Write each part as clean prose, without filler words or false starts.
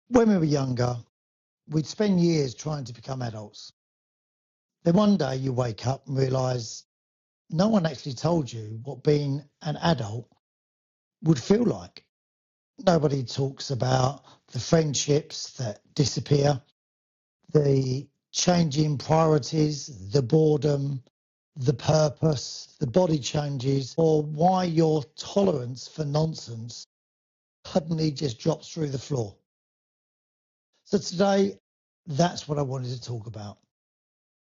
When we were younger, we'd spend years trying to become adults. Then one day you wake up and realise no one actually told you what being an adult would feel like. Nobody talks about the friendships that disappear, the changing priorities, the boredom, the purpose, the body changes, or why your tolerance for nonsense suddenly just drops through the floor. So today, that's what I wanted to talk about.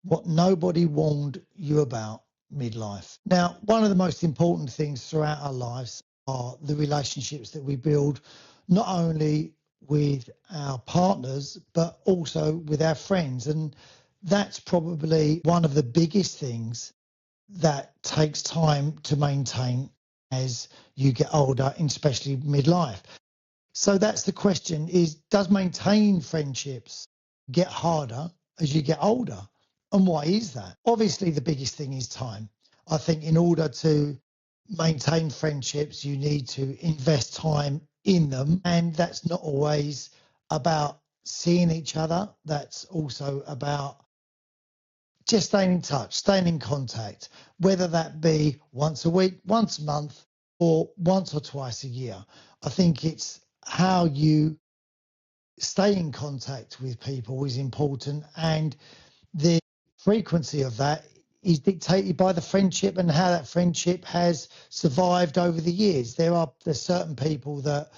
What nobody warned you about midlife. Now, one of the most important things throughout our lives are the relationships that we build, not only with our partners, but also with our friends. And that's probably one of the biggest things that takes time to maintain as you get older, especially midlife. So that's the question is, does maintaining friendships get harder as you get older? And why is that? Obviously, the biggest thing is time. I think in order to maintain friendships, you need to invest time in them. And that's not always about seeing each other. That's also about just staying in touch, staying in contact, whether that be once a week, once a month, or once or twice a year. I think it's how you stay in contact with people is important, and the frequency of that is dictated by the friendship and how that friendship has survived over the years. There's certain people that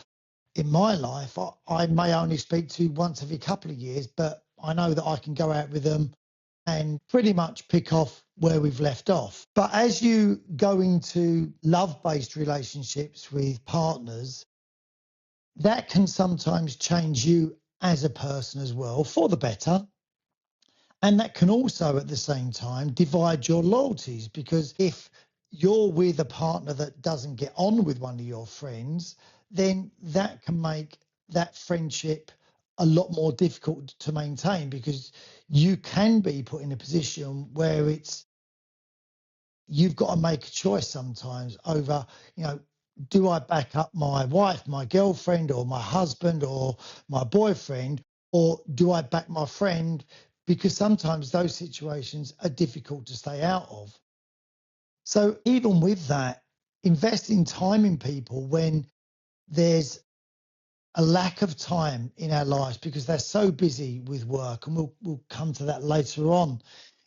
in my life I may only speak to once every couple of years, but I know that I can go out with them and pretty much pick off where we've left off. But as you go into love-based relationships with partners, that can sometimes change you as a person as well for the better. And that can also at the same time divide your loyalties, because if you're with a partner that doesn't get on with one of your friends, then that can make that friendship a lot more difficult to maintain, because you can be put in a position where you've got to make a choice sometimes over, do I back up my wife, my girlfriend, or my husband, or my boyfriend, or do I back my friend? Because sometimes those situations are difficult to stay out of. So even with that, investing time in people when there's a lack of time in our lives because they're so busy with work, and we'll come to that later on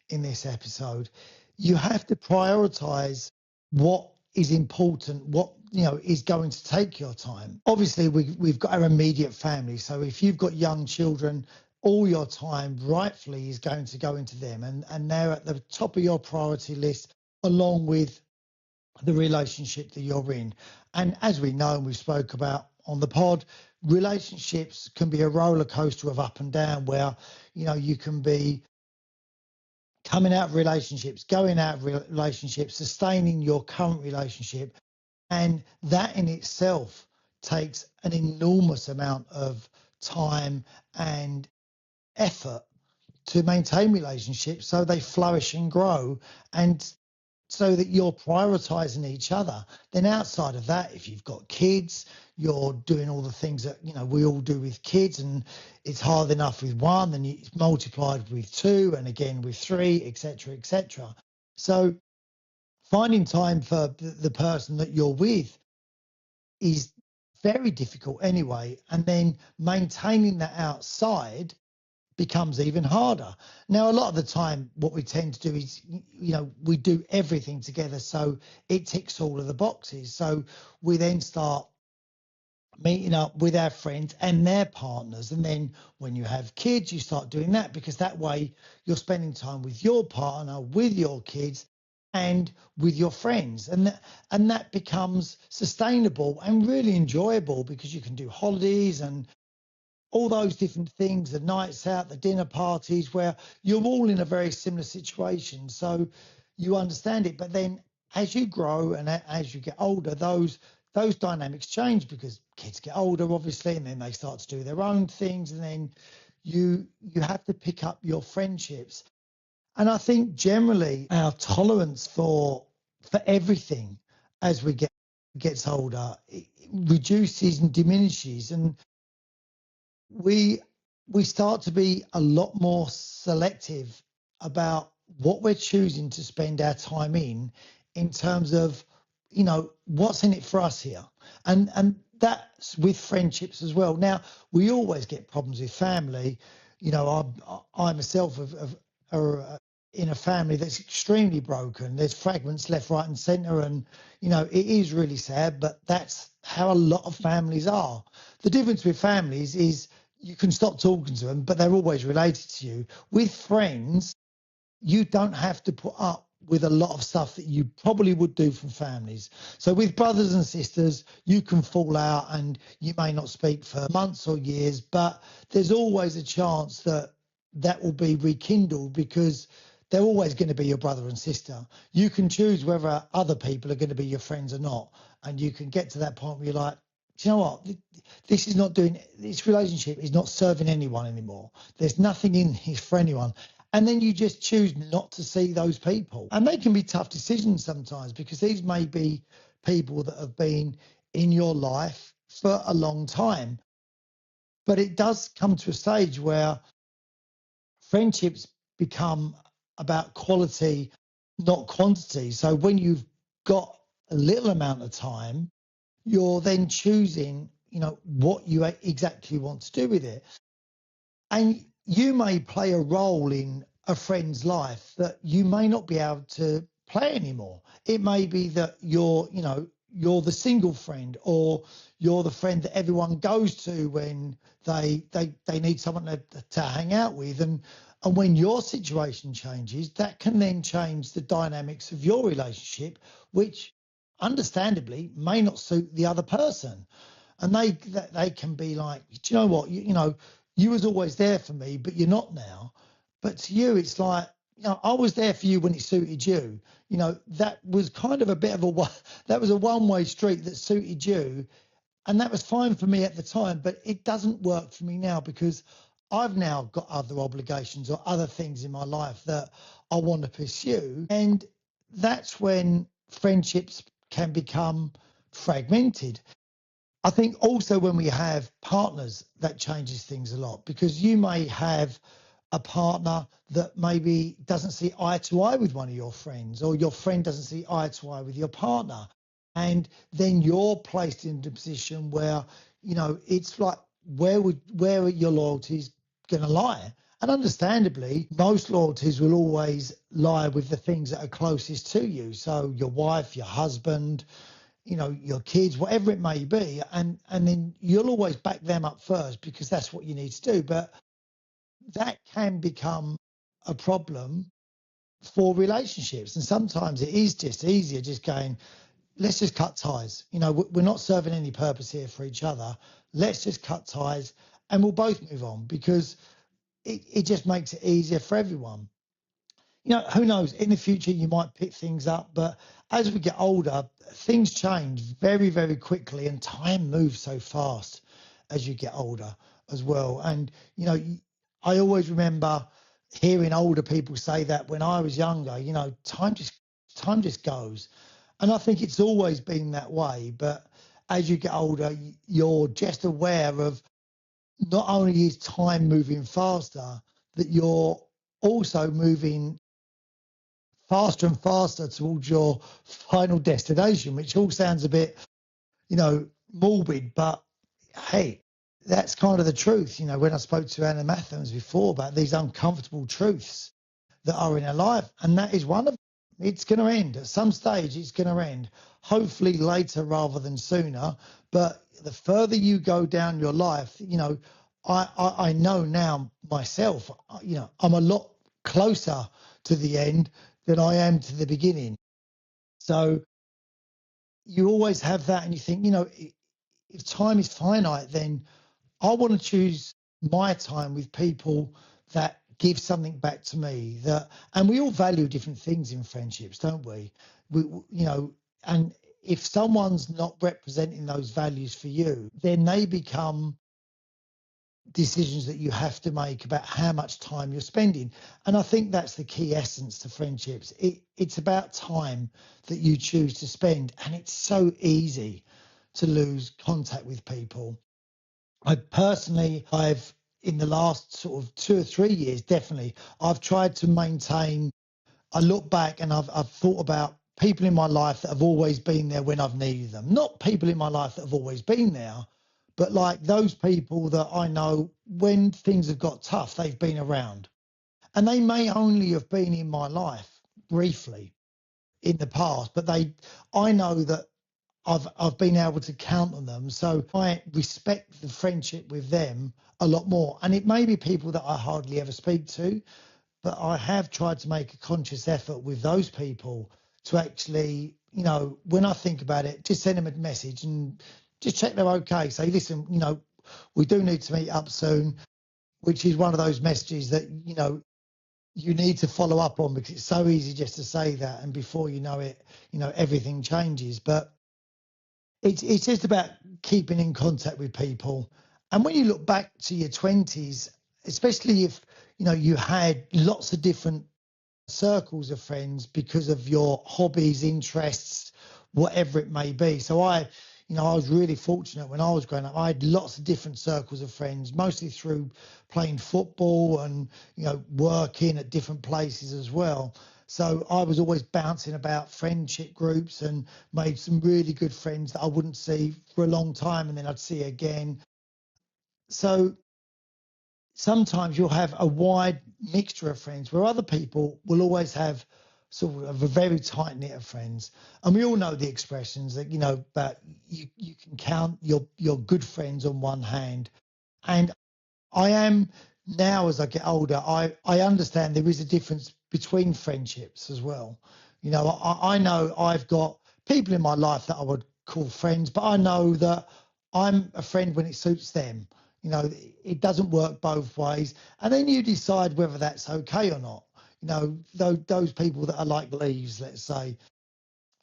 in this episode. You have to prioritize what is important, what is going to take your time. Obviously, we've got our immediate family, so if you've got young children, all your time rightfully is going to go into them, and they're at the top of your priority list, along with the relationship that you're in. And as we know, and we spoke about on the pod, relationships can be a roller coaster of up and down, where you can be coming out of relationships, going out of relationships, sustaining your current relationship. And that in itself takes an enormous amount of time and effort to maintain relationships so they flourish and grow, and so that you're prioritizing each other. Then outside of that, if you've got kids, you're doing all the things that we all do with kids, and it's hard enough with one, then it's multiplied with two, and again with three, etc., etc. So finding time for the person that you're with is very difficult anyway, and then maintaining that outside becomes even harder. Now, a lot of the time, what we tend to do is, we do everything together, so it ticks all of the boxes. So we then start meeting up with our friends and their partners. And then when you have kids, you start doing that, because that way you're spending time with your partner, with your kids, and with your friends. And that becomes sustainable and really enjoyable, because you can do holidays and all those different things, the nights out, the dinner parties, where you're all in a very similar situation. So you understand it. But then as you grow and as you get older, those dynamics change, because kids get older, obviously, and then they start to do their own things. And then you have to pick up your friendships. And I think generally our tolerance for everything as we gets older, it reduces and diminishes. And we we start to be a lot more selective about what we're choosing to spend our time in terms of what's in it for us here, and that's with friendships as well. Now, we always get problems with family. I myself are in a family that's extremely broken. There's fragments left, right, and centre, and it is really sad, but that's how a lot of families are. The difference with families is you can stop talking to them, but they're always related to you. With friends, you don't have to put up with a lot of stuff that you probably would do from families. So with brothers and sisters, you can fall out and you may not speak for months or years, but there's always a chance that that will be rekindled because they're always going to be your brother and sister. You can choose whether other people are going to be your friends or not. And you can get to that point where you're like, do you know what? This relationship is not serving anyone anymore. There's nothing in here for anyone. And then you just choose not to see those people. And they can be tough decisions sometimes because these may be people that have been in your life for a long time. But it does come to a stage where friendships become about quality, not quantity. So when you've got a little amount of time, you're then choosing, what you exactly want to do with it. And you may play a role in a friend's life that you may not be able to play anymore. It may be that you're the single friend, or you're the friend that everyone goes to when they need someone to hang out with. And when your situation changes, that can then change the dynamics of your relationship, which understandably may not suit the other person. And they can be like, do you know what? You was always there for me, but you're not now. But to you, it's like, I was there for you when it suited you. That was kind of a bit of that was a one-way street that suited you. And that was fine for me at the time, but it doesn't work for me now because I've now got other obligations or other things in my life that I want to pursue. And that's when friendships can become fragmented. I think also when we have partners, that changes things a lot because you may have a partner that maybe doesn't see eye to eye with one of your friends, or your friend doesn't see eye to eye with your partner. And then you're placed in a position where, it's like, where are your loyalties going to lie? And understandably, most loyalties will always lie with the things that are closest to you. So your wife, your husband, your kids, whatever it may be, and then you'll always back them up first because that's what you need to do. But that can become a problem for relationships, and sometimes it is just easier just going, let's just cut ties. We're not serving any purpose here for each other. Let's just cut ties, and we'll both move on because it just makes it easier for everyone. Who knows? In the future, you might pick things up, but as we get older, things change very, very quickly, and time moves so fast as you get older as well. And I always remember hearing older people say that when I was younger. Time just goes, and I think it's always been that way. But as you get older, you're just aware of not only is time moving faster, that you're also moving faster and faster towards your final destination, which all sounds a bit, morbid, but hey, that's kind of the truth. When I spoke to Anna Mathens before about these uncomfortable truths that are in our life, and that is one of them. It's going to end at some stage. It's going to end, hopefully later rather than sooner. But the further you go down your life, I know now myself, I'm a lot closer to the end than I am to the beginning. So you always have that, and you think, if time is finite, then I want to choose my time with people that give something back to me. And we all value different things in friendships, don't we? And if someone's not representing those values for you, then they become decisions that you have to make about how much time you're spending. And I think that's the key essence to friendships. It's about time that you choose to spend. And it's so easy to lose contact with people I've in the last sort of 2 or 3 years, definitely, I've tried to maintain. I look back and I've thought about people in my life that have always been there when I've needed them. Not people in my life that have always been there, but like those people that I know when things have got tough, they've been around. And they may only have been in my life briefly in the past, but I know that I've been able to count on them. So I respect the friendship with them a lot more. And it may be people that I hardly ever speak to, but I have tried to make a conscious effort with those people to actually, when I think about it, just send them a message and just check they're okay. Say, listen, we do need to meet up soon, which is one of those messages that, you need to follow up on because it's so easy just to say that. And before you know it, everything changes. But it's just about keeping in contact with people. And when you look back to your 20s, especially if, you had lots of different circles of friends because of your hobbies, interests, whatever it may be. So I was really fortunate when I was growing up. I had lots of different circles of friends, mostly through playing football and, working at different places as well. So I was always bouncing about friendship groups and made some really good friends that I wouldn't see for a long time and then I'd see again. So sometimes you'll have a wide mixture of friends where other people will always have sort of a very tight knit of friends. And we all know the expressions that, that you can count your good friends on one hand. And I am now, as I get older, I understand there is a difference between friendships as well. I know I've got people in my life that I would call friends, but I know that I'm a friend when it suits them. It doesn't work both ways. And then you decide whether that's okay or not. Those people that are like leaves, let's say,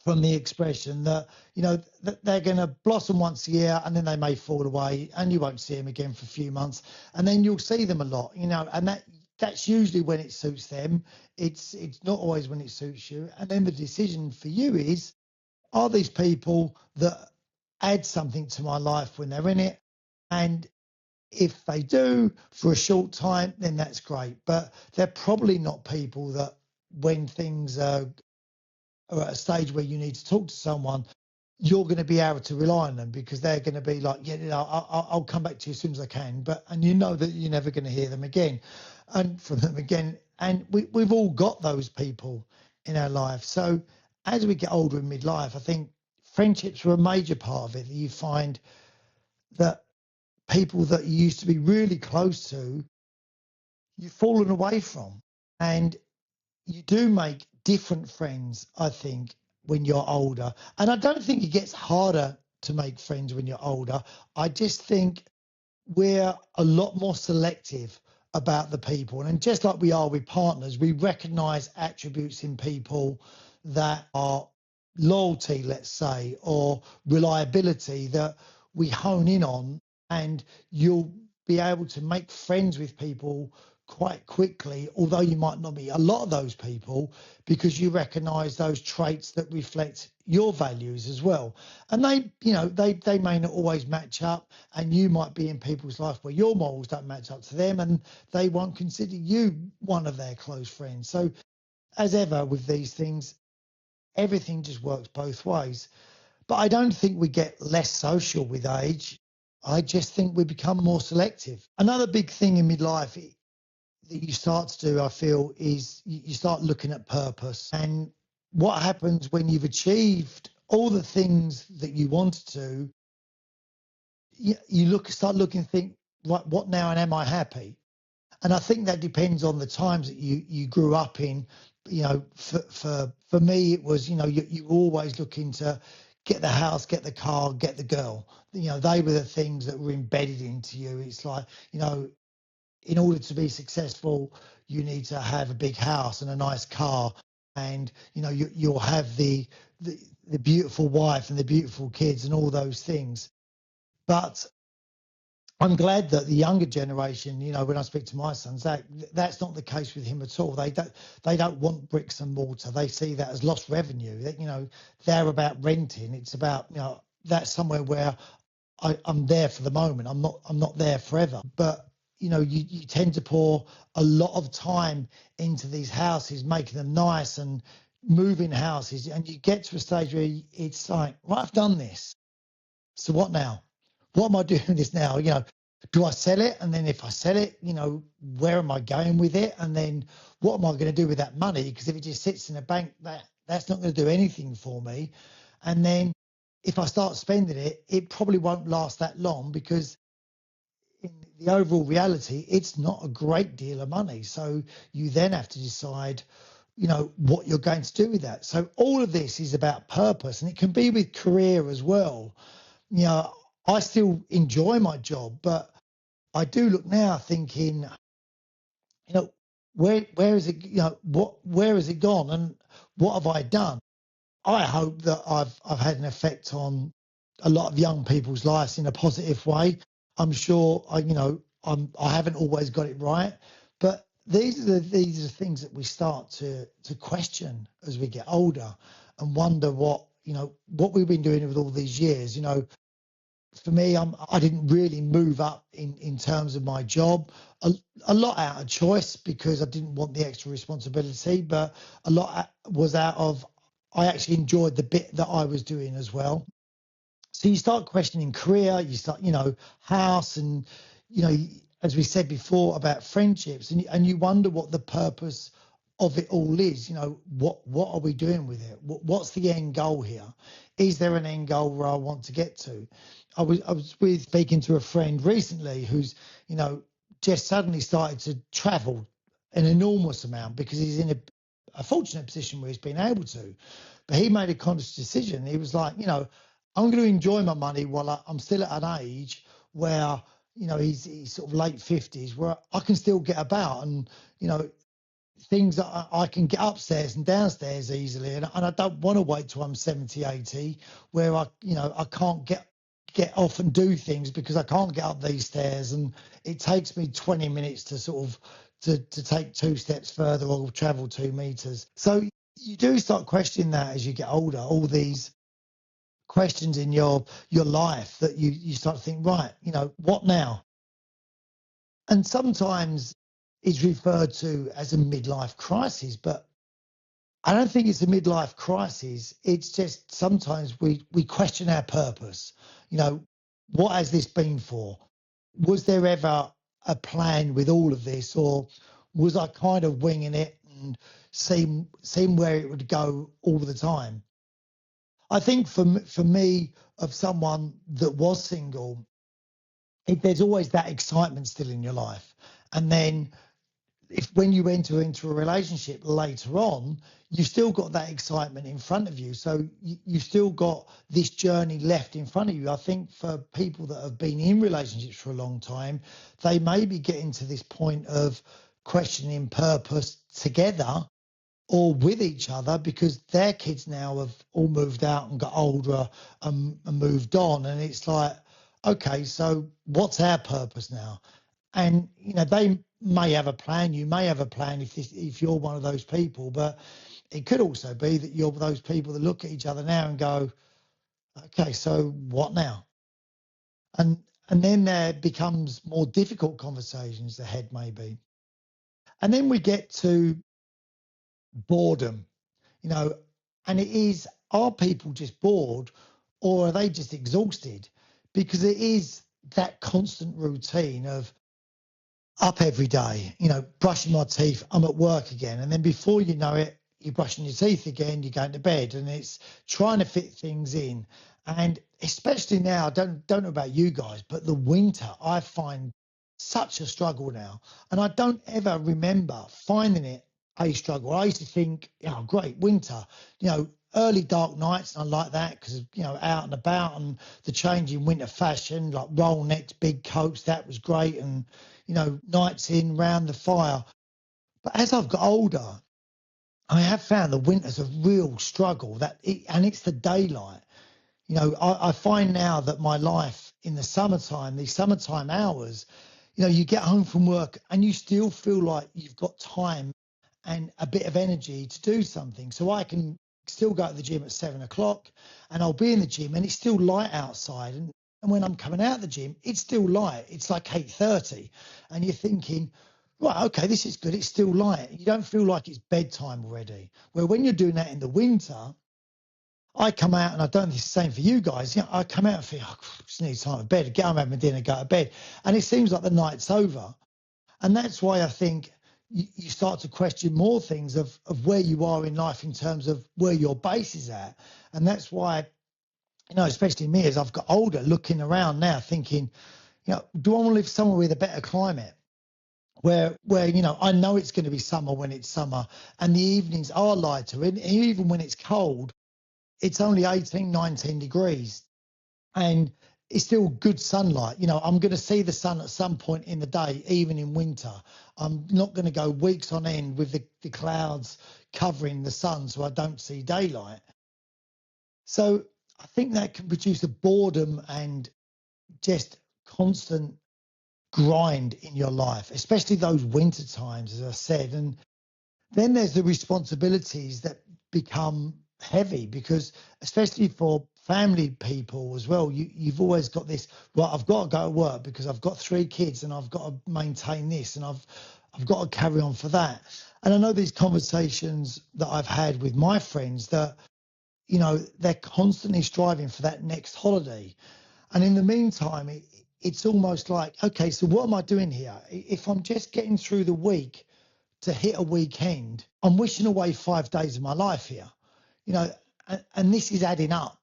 from the expression that that they're going to blossom once a year and then they may fall away and you won't see them again for a few months and then you'll see them a lot, and that's usually when it suits them. It's not always when it suits you. And then the decision for you is, are these people that add something to my life when they're in it? And if they do for a short time, then that's great, but they're probably not people that when things are at a stage where you need to talk to someone, you're going to be able to rely on them because they're going to be like, yeah, I'll come back to you as soon as I can. And you know that you're never going to hear them again and from them again. And we've all got those people in our life. So as we get older in midlife, I think friendships are a major part of it. That you find that people that you used to be really close to, you've fallen away from. And you do make different friends, I think, when you're older. And I don't think it gets harder to make friends when you're older. I just think we're a lot more selective about the people. And just like we are with partners, we recognize attributes in people that are loyalty, let's say, or reliability that we hone in on. And you'll be able to make friends with people quite quickly, although you might not be a lot of those people, because you recognize those traits that reflect your values as well. And they may not always match up, and you might be in people's life where your morals don't match up to them and they won't consider you one of their close friends. So as ever with these things, everything just works both ways. But I don't think we get less social with age. I just think we become more selective. Another big thing in midlife that you start to do, I feel, is you start looking at purpose. And what happens when you've achieved all the things that you wanted to, start looking, think, what now, and am I happy? And I think that depends on the times that you grew up in. For me, it was, you were always looking to get the house, get the car, get the girl. They were the things that were embedded into you. It's like, in order to be successful, you need to have a big house and a nice car, and you'll have the beautiful wife and the beautiful kids and all those things. But I'm glad that the younger generation, when I speak to my sons, that's not the case with him at all. They don't want bricks and mortar. They see that as lost revenue. That they're about renting. It's about that's somewhere where I'm there for the moment. I'm not there forever. But you tend to pour a lot of time into these houses, making them nice and moving houses, and you get to a stage where it's like, right, I've done this. So what now? What am I doing with this now? Do I sell it? And then if I sell it, where am I going with it? And then what am I going to do with that money? Because if it just sits in a bank, that's not going to do anything for me. And then if I start spending it, it probably won't last that long because in the overall reality, it's not a great deal of money. So you then have to decide, what you're going to do with that. So all of this is about purpose, and it can be with career as well. you know, I still enjoy my job, but I do look now thinking, you know, where is it, where has it gone and what have I done? I hope that I've had an effect on a lot of young people's lives in a positive way. I'm sure I haven't always got it right, but these are the things that we start to question as we get older and wonder what we've been doing with all these years. For me, I didn't really move up in terms of my job. A lot out of choice because I didn't want the extra responsibility, but a lot was out of I actually enjoyed the bit that I was doing as well. So you start questioning career, you start, house, and you know, as we said before about friendships, and you wonder what the purpose of it all is. What are we doing with it? What's the end goal here? Is there an end goal where I want to get to? I was with speaking to a friend recently who's you know just suddenly started to travel an enormous amount because he's in a fortunate position where he's been able to. But he made a conscious decision. He was like, I'm going to enjoy my money while I'm still at an age where, he's sort of late 50s, where I can still get about and, things that I can get upstairs and downstairs easily. And I don't want to wait till I'm 70, 80, where I can't get off and do things because I can't get up these stairs. And it takes me 20 minutes to sort of to take two steps further or travel 2 meters. So you do start questioning that as you get older, all these questions in your life that you start to think, right, what now? And sometimes it's referred to as a midlife crisis, but I don't think it's a midlife crisis. It's just sometimes we question our purpose. What has this been for? Was there ever a plan with all of this, or was I kind of winging it and seeing where it would go all the time? I think for me, of someone that was single, there's always that excitement still in your life, and then if when you enter into a relationship later on, you've still got that excitement in front of you. So you've still got this journey left in front of you. I think for people that have been in relationships for a long time, they may be getting to this point of questioning purpose together or with each other because their kids now have all moved out and got older and moved on. And it's like, okay, so what's our purpose now? And they may have a plan. You may have a plan if you're one of those people, but it could also be that you're those people that look at each other now and go, okay, so what now? And then there becomes more difficult conversations ahead, maybe. And then we get to boredom, you know, and it is, are people just bored or are they just exhausted? Because it is that constant routine of up every day, brushing my teeth, I'm at work again. And then before you know it, you're brushing your teeth again, you're going to bed, and it's trying to fit things in. And especially now, I don't know about you guys, but the winter I find such a struggle now. And I don't ever remember finding it a struggle. I used to think, great, winter, early dark nights, and I like that because, out and about and the change in winter fashion, like roll necks, big coats, that was great. And, nights in round the fire. But as I've got older, I have found the winter's a real struggle and it's the daylight. I find now that my life in the summertime, these summertime hours, you get home from work and you still feel like you've got time and a bit of energy to do something. So I can still go to the gym at 7 o'clock and I'll be in the gym and it's still light outside. And And when I'm coming out of the gym, it's still light. It's like 8:30. And you're thinking, right, okay, this is good. It's still light. You don't feel like it's bedtime already. Where when you're doing that in the winter, I come out, and I don't think it's the same for you guys. I come out and think, oh, just need time to bed. Get home, have my dinner, go to bed. And it seems like the night's over. And that's why I think you start to question more things of where you are in life in terms of where your base is at. And that's why, especially me as I've got older, looking around now thinking, do I want to live somewhere with a better climate? Where I know it's going to be summer when it's summer, and the evenings are lighter, and even when it's cold, it's only 18, 19 degrees, and it's still good sunlight. I'm going to see the sun at some point in the day, even in winter. I'm not going to go weeks on end with the clouds covering the sun so I don't see daylight. So I think that can produce a boredom and just constant grind in your life, especially those winter times, as I said. And then there's the responsibilities that become heavy because, especially for family people as well, you've always got this, well, I've got to go to work because I've got 3 kids and I've got to maintain this and I've got to carry on for that. And I know these conversations that I've had with my friends that, they're constantly striving for that next holiday. And in the meantime, it's almost like, okay, so what am I doing here? If I'm just getting through the week to hit a weekend, I'm wishing away 5 days of my life here, and this is adding up,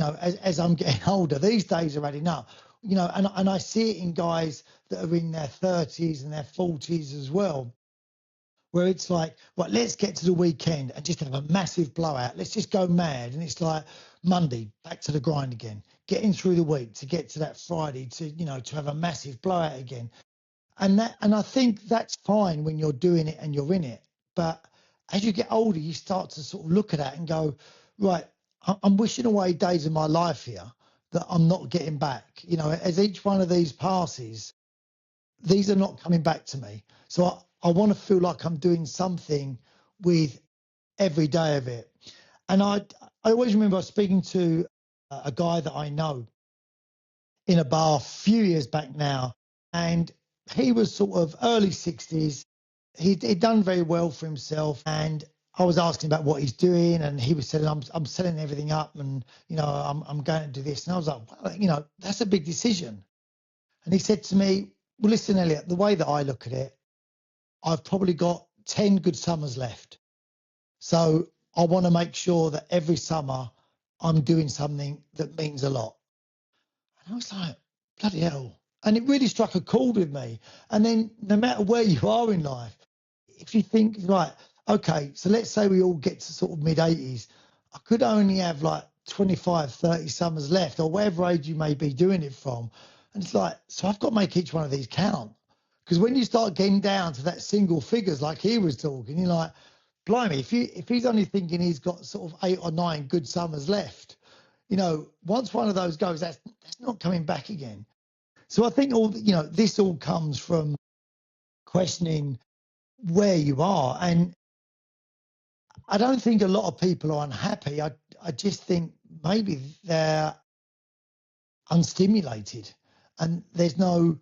as I'm getting older, these days are adding up, and I see it in guys that are in their 30s and their 40s as well, where it's like, right, let's get to the weekend and just have a massive blowout. Let's just go mad. And it's like Monday, back to the grind again, getting through the week to get to that Friday to have a massive blowout again. And I think that's fine when you're doing it and you're in it. But as you get older, you start to sort of look at that and go, right, I'm wishing away days of my life here that I'm not getting back. As each one of these passes, these are not coming back to me. So I want to feel like I'm doing something with every day of it. And I always remember speaking to a guy that I know in a bar a few years back now, and he was sort of early 60s. He'd done very well for himself, and I was asking about what he's doing, and he was saying, I'm selling everything up, and I'm going to do this. And I was like, well, that's a big decision. And he said to me, well, listen, Elliot, the way that I look at it, I've probably got 10 good summers left. So I want to make sure that every summer I'm doing something that means a lot. And I was like, bloody hell. And it really struck a chord with me. And then no matter where you are in life, if you think, right, okay, so let's say we all get to sort of mid 80s, I could only have like 25, 30 summers left, or whatever age you may be doing it from. And it's like, so I've got to make each one of these count. Because when you start getting down to that single figures, like he was talking, you're like, blimey, if he's only thinking he's got sort of 8 or 9 good summers left, once one of those goes, that's not coming back again. So I think this all comes from questioning where you are. And I don't think a lot of people are unhappy. I just think maybe they're unstimulated and there's no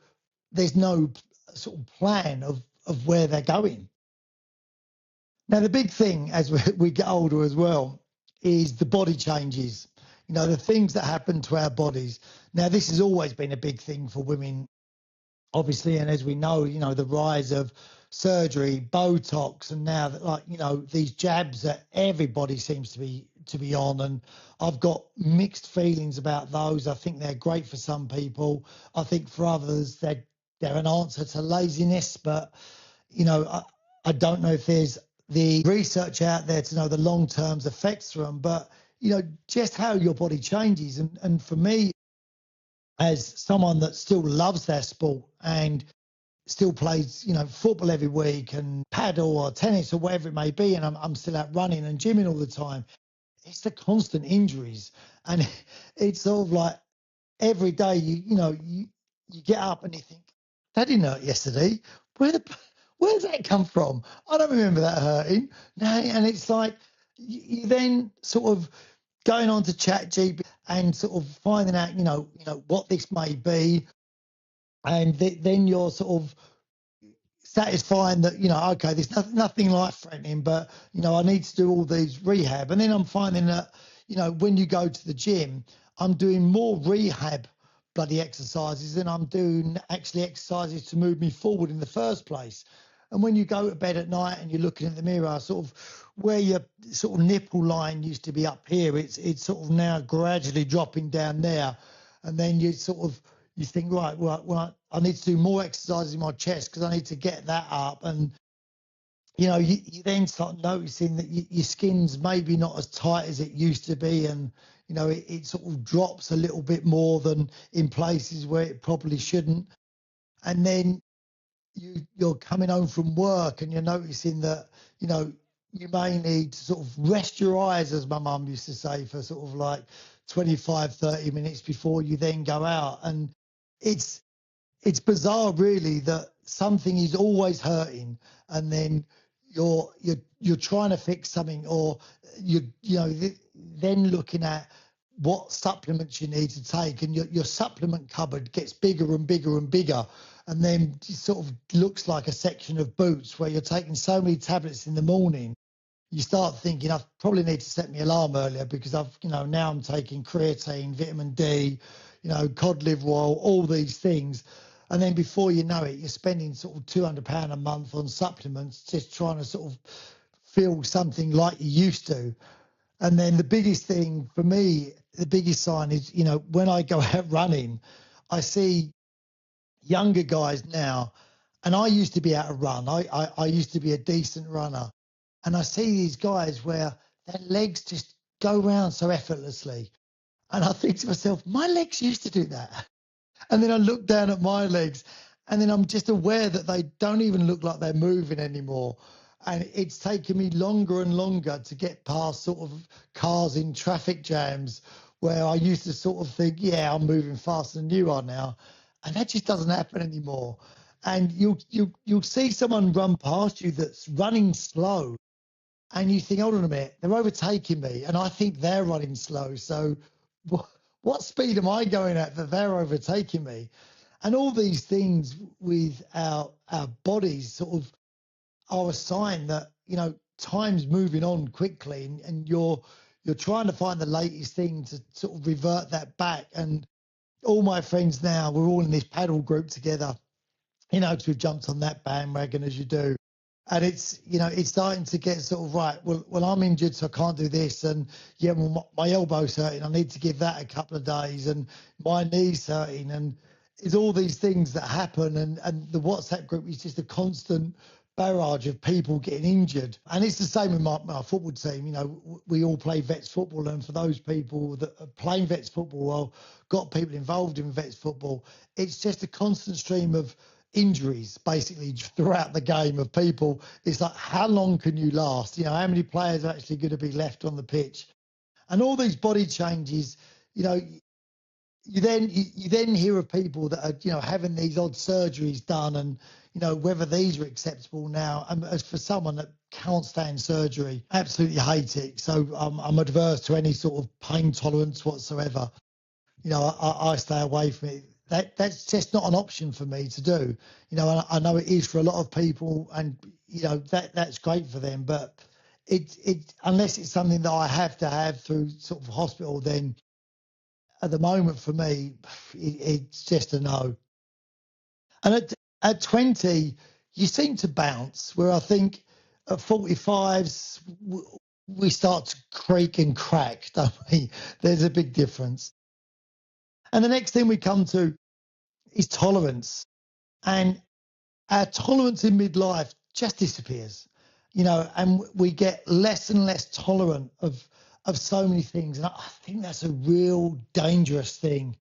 sort of plan of where they're going. Now, the big thing as we get older as well is the body changes, the things that happen to our bodies. Now, this has always been a big thing for women, obviously. And as we know, the rise of surgery, Botox, and now that, like, these jabs that everybody seems to be on. And I've got mixed feelings about those. I think they're great for some people. I think for others, they're an answer to laziness. But, I don't know if there's the research out there to know the long-term effects from them, but just how your body changes. And for me, as someone that still loves their sport and still plays, football every week and paddle or tennis or whatever it may be, and I'm still out running and gymming all the time, it's the constant injuries. And it's sort of like every day you get up and you think, that didn't hurt yesterday. Where's that come from? I don't remember that hurting. No, and it's like you then sort of going on to ChatGPT and sort of finding out, what this may be. And then you're sort of satisfying that, okay, there's nothing life threatening, but, I need to do all these rehab. And then I'm finding that, when you go to the gym, I'm doing more rehab bloody exercises than I'm doing actually exercises to move me forward in the first place. And when you go to bed at night and you're looking at the mirror, sort of where your sort of nipple line used to be up here, it's sort of now gradually dropping down there. And then you think, right, well, I need to do more exercises in my chest because I need to get that up. And, you then start noticing that your skin's maybe not as tight as it used to be. And, it sort of drops a little bit more than in places where it probably shouldn't. And then you're coming home from work and you're noticing that, you may need to sort of rest your eyes, as my mum used to say, for sort of like 25, 30 minutes before you then go out. And it's bizarre really that something is always hurting, and then you're trying to fix something, or then looking at what supplements you need to take, and your supplement cupboard gets bigger and bigger and bigger, and then it sort of looks like a section of boots where you're taking so many tablets in the morning. You start thinking, I probably need to set my alarm earlier because now I'm taking creatine, vitamin D, cod liver oil, all these things. And then before you know it, you're spending sort of £200 a month on supplements, just trying to sort of feel something like you used to. And then the biggest thing for me, the biggest sign is, when I go out running, I see younger guys now, and I used to be able to run. I used to be a decent runner. And I see these guys where their legs just go round so effortlessly. And I think to myself, my legs used to do that. And then I look down at my legs, and then I'm just aware that they don't even look like they're moving anymore. And it's taken me longer and longer to get past sort of cars in traffic jams where I used to sort of think, yeah, I'm moving faster than you are now. And that just doesn't happen anymore. And you'll see someone run past you that's running slow, and you think, hold on a minute, they're overtaking me, and I think they're running slow. So what speed am I going at that they're overtaking me? And all these things with our bodies sort of are a sign that, time's moving on quickly, and you're trying to find the latest thing to sort of revert that back. And all my friends now, we're all in this paddle group together, because we've jumped on that bandwagon as you do. And it's starting to get sort of right. Well, I'm injured, so I can't do this. And yeah, well, my elbow's hurting. I need to give that a couple of days. And my knee's hurting. And it's all these things that happen. And the WhatsApp group is just a constant barrage of people getting injured. And it's the same with my football team. We all play vets football. And for those people that are playing vets football, or got people involved in vets football, it's just a constant stream of injuries basically throughout the game of people. It's like, how long can you last? How many players are actually going to be left on the pitch? And all these body changes, you then hear of people that are having these odd surgeries done, and whether these are acceptable now. And as for someone that can't stand surgery, absolutely hate it. So I'm adverse to any sort of pain tolerance whatsoever. I stay away from it. That's just not an option for me to do. I know it is for a lot of people, and that's great for them. But it unless it's something that I have to have through sort of hospital, then at the moment for me, it's just a no. And at 20, you seem to bounce. Where I think at 45s we start to creak and crack, don't we? There's a big difference. And the next thing we come to is tolerance. And our tolerance in midlife just disappears, and we get less and less tolerant of so many things. And I think that's a real dangerous thing.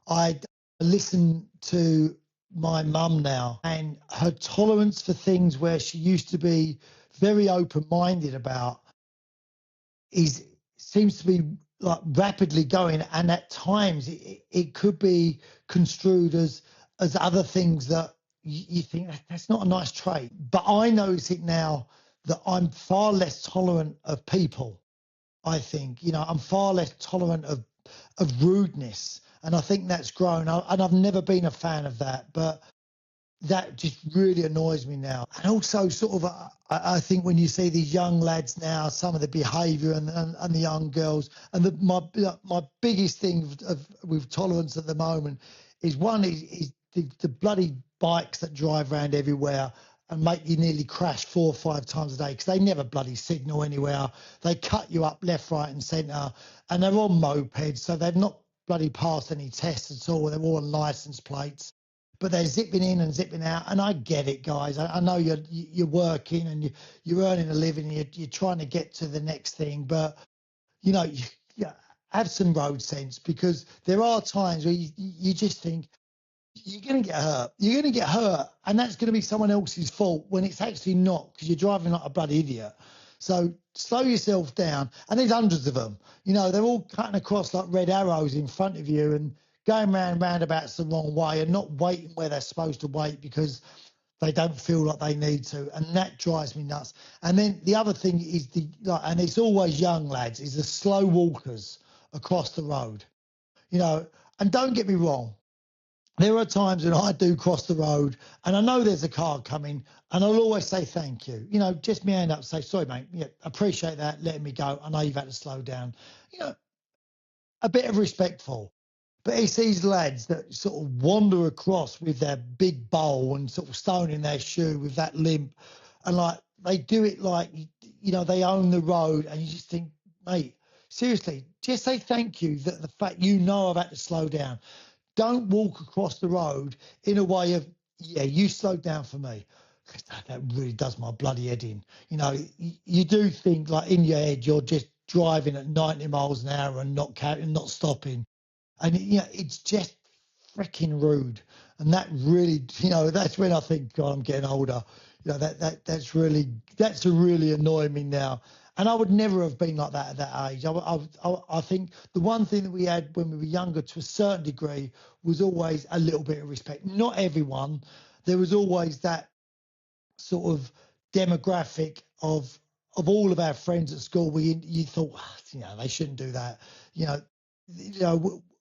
I listen to my mum now, and her tolerance for things where she used to be very open-minded about is seems to be like rapidly going, and at times it could be construed as other things that you think that's not a nice trait. But I notice it now that I'm far less tolerant of people. I think I'm far less tolerant of of rudeness. And I think that's grown. And I've never been a fan of that, but that just really annoys me now. And also, sort of, I think when you see these young lads now, some of the behaviour and the young girls, and my biggest thing with tolerance at the moment is the bloody bikes that drive around everywhere and make you nearly crash 4 or 5 times a day because they never bloody signal anywhere. They cut you up left, right, and centre, and they're on mopeds, so they've not bloody passed any tests at all. They're all on licence plates, but they're zipping in and zipping out. And I get it, guys. I know you're working and you're earning a living. You're trying to get to the next thing, but you have some road sense, because there are times where you just think you're going to get hurt. You're going to get hurt, and that's going to be someone else's fault when it's actually not, because you're driving like a bloody idiot. So slow yourself down. And there's hundreds of them. They're all cutting across like red arrows in front of you and going round roundabouts the wrong way and not waiting where they're supposed to wait because they don't feel like they need to. And that drives me nuts. And then the other thing is and it's always young lads, is the slow walkers across the road. And don't get me wrong, there are times when I do cross the road and I know there's a car coming, and I'll always say thank you. Just my hand up, say, sorry, mate. Yeah, appreciate that, letting me go. I know you've had to slow down. A bit of respectful. But it's these lads that sort of wander across with their big bowl and sort of stone in their shoe with that limp. And like they do it like, they own the road, and you just think, mate, seriously, just say thank you that the fact I've had to slow down. Don't walk across the road in a way of, yeah, you slowed down for me. That really does my bloody head in. You do think like in your head, you're just driving at 90 miles an hour and not stopping. And it's just freaking rude. And that really, that's when I think, God, I'm getting older. That's really annoying me now. And I would never have been like that at that age. I think the one thing that we had when we were younger, to a certain degree, was always a little bit of respect. Not everyone. There was always that sort of demographic of all of our friends at school. You thought, they shouldn't do that.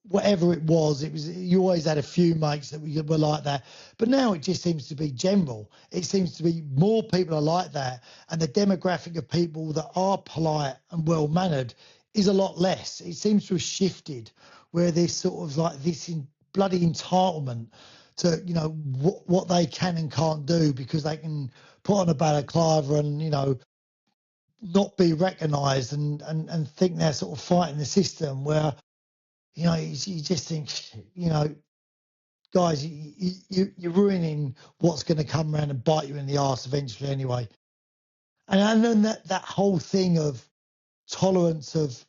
Whatever it was, you always had a few mates that were like that. But now it just seems to be general. It seems to be more people are like that, and the demographic of people that are polite and well mannered is a lot less. It seems to have shifted, where there's sort of like this bloody entitlement to what they can and can't do because they can put on a balaclava and not be recognised and think they're sort of fighting the system, where you just think, guys, you're ruining what's going to come around and bite you in the arse eventually anyway. And then that whole thing of tolerance of,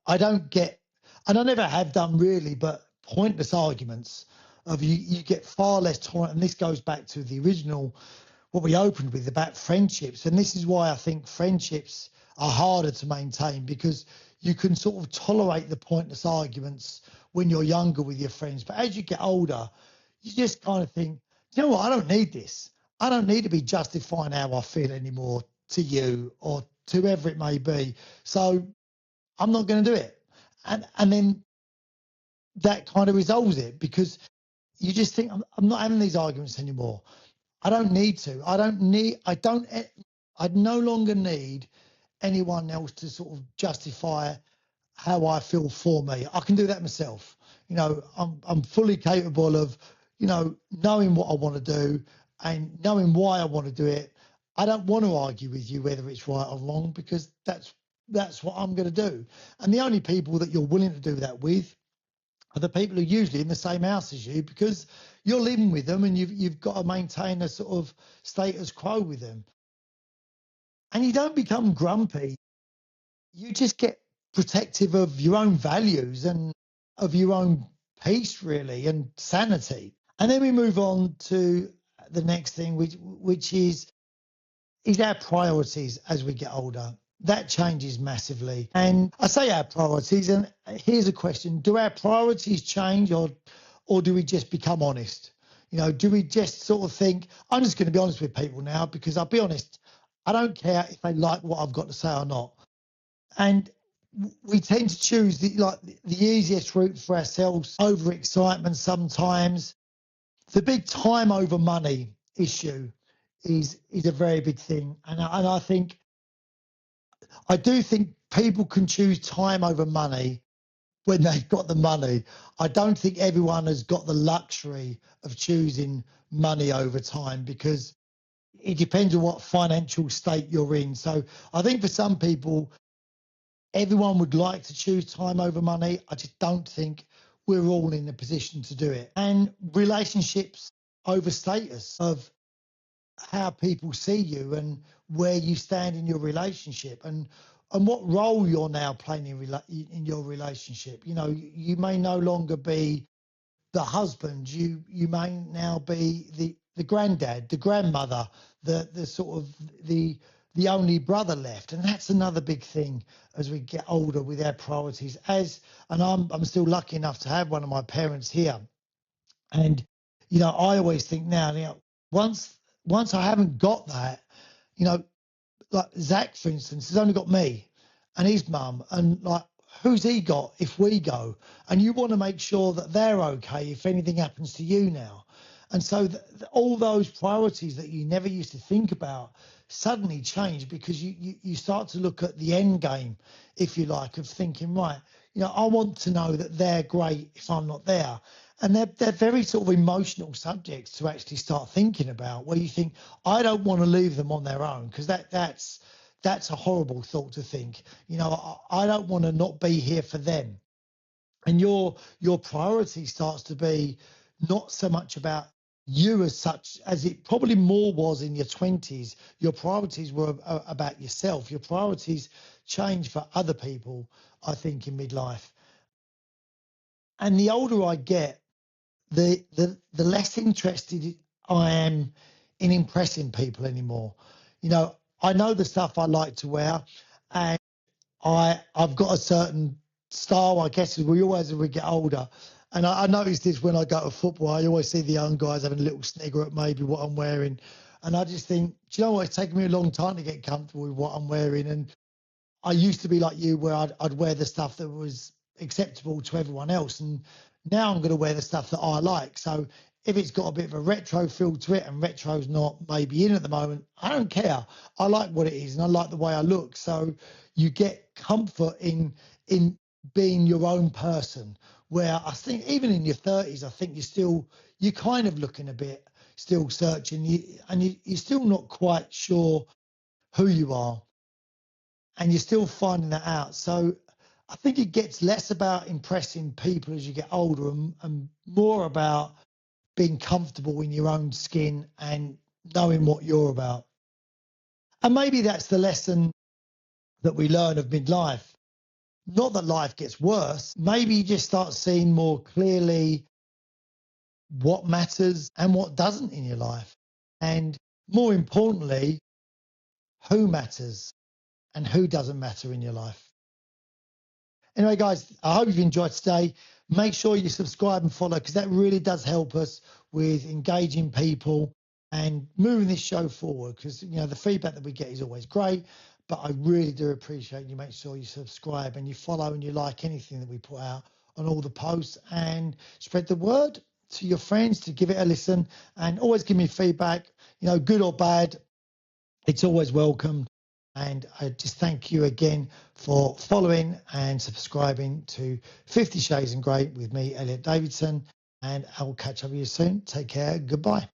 I don't get, and I never have done really, but pointless arguments of you get far less tolerant. And this goes back to the original, what we opened with about friendships. And this is why I think friendships are harder to maintain, because you can sort of tolerate the pointless arguments when you're younger with your friends. But as you get older, you just kind of think, you know what, I don't need this. I don't need to be justifying how I feel anymore to you or to whoever it may be. So I'm not going to do it. And then that kind of resolves it, because you just think, I'm not having these arguments anymore. I don't need to. I no longer need anyone else to sort of justify how I feel for me. I can do that myself. I'm fully capable of, knowing what I want to do and knowing why I want to do it. I don't want to argue with you whether it's right or wrong, because that's what I'm going to do. And the only people that you're willing to do that with are the people who are usually in the same house as you, because you're living with them and you've got to maintain a sort of status quo with them. And you don't become grumpy. You just get protective of your own values and of your own peace, really, and sanity. And then we move on to the next thing, which is our priorities as we get older. That changes massively. And I say our priorities, and here's a question: do our priorities change, or do we just become honest? Do we just sort of think, I'm just going to be honest with people now, because I'll be honest, I don't care if they like what I've got to say or not. And we tend to choose the easiest route for ourselves over excitement sometimes. The big time over money issue is a very big thing, and I do think people can choose time over money when they've got the money. I don't think everyone has got the luxury of choosing money over time, because it depends on what financial state you're in. So I think for some people, everyone would like to choose time over money. I just don't think we're all in a position to do it. And relationships over status, of how people see you and where you stand in your relationship, and what role you're now playing in your relationship. You may no longer be the husband. You may now be the granddad, the grandmother, the sort of the only brother left. And that's another big thing as we get older with our priorities. And I'm still lucky enough to have one of my parents here. And I always think now, once I haven't got that, you know, like Zach, for instance, has only got me and his mum, and like, who's he got if we go? And you want to make sure that they're okay if anything happens to you now. And so all those priorities that you never used to think about suddenly change, because you start to look at the end game, if you like, of thinking, right, I want to know that they're great if I'm not there. And they're very sort of emotional subjects to actually start thinking about, where you think, I don't want to leave them on their own, because that's a horrible thought to think. I don't want to not be here for them. And your priority starts to be not so much about you as such, as it probably more was in your 20s. Your priorities were about yourself. Your priorities change for other people, I think, in midlife. And the older I get, the less interested I am in impressing people anymore. I know the stuff I like to wear, and I've got a certain style, I guess, as we always as we get older. And I noticed this when I go to football. I always see the young guys having a little snigger at maybe what I'm wearing. And I just think, do you know what? It's taken me a long time to get comfortable with what I'm wearing. And I used to be like you, where I'd wear the stuff that was acceptable to everyone else. And now I'm going to wear the stuff that I like. So if it's got a bit of a retro feel to it, and retro's not maybe in at the moment, I don't care. I like what it is, and I like the way I look. So you get comfort in being your own person, where I think even in your 30s, I think you're kind of looking a bit, still searching, you're still not quite sure who you are, and you're still finding that out. So I think it gets less about impressing people as you get older, and more about being comfortable in your own skin and knowing what you're about. And maybe that's the lesson that we learn of midlife. Not that life gets worse. Maybe you just start seeing more clearly what matters and what doesn't in your life. And more importantly, who matters and who doesn't matter in your life. Anyway, guys, I hope you've enjoyed today. Make sure you subscribe and follow, because that really does help us with engaging people and moving this show forward. Because, the feedback that we get is always great, but I really do appreciate you make sure you subscribe and you follow and you like anything that we put out on all the posts, and spread the word to your friends to give it a listen, and always give me feedback, good or bad. It's always welcome. And I just thank you again for following and subscribing to 50 Shades in Grey with me, Elliott Davidson. And I will catch up with you soon. Take care. Goodbye.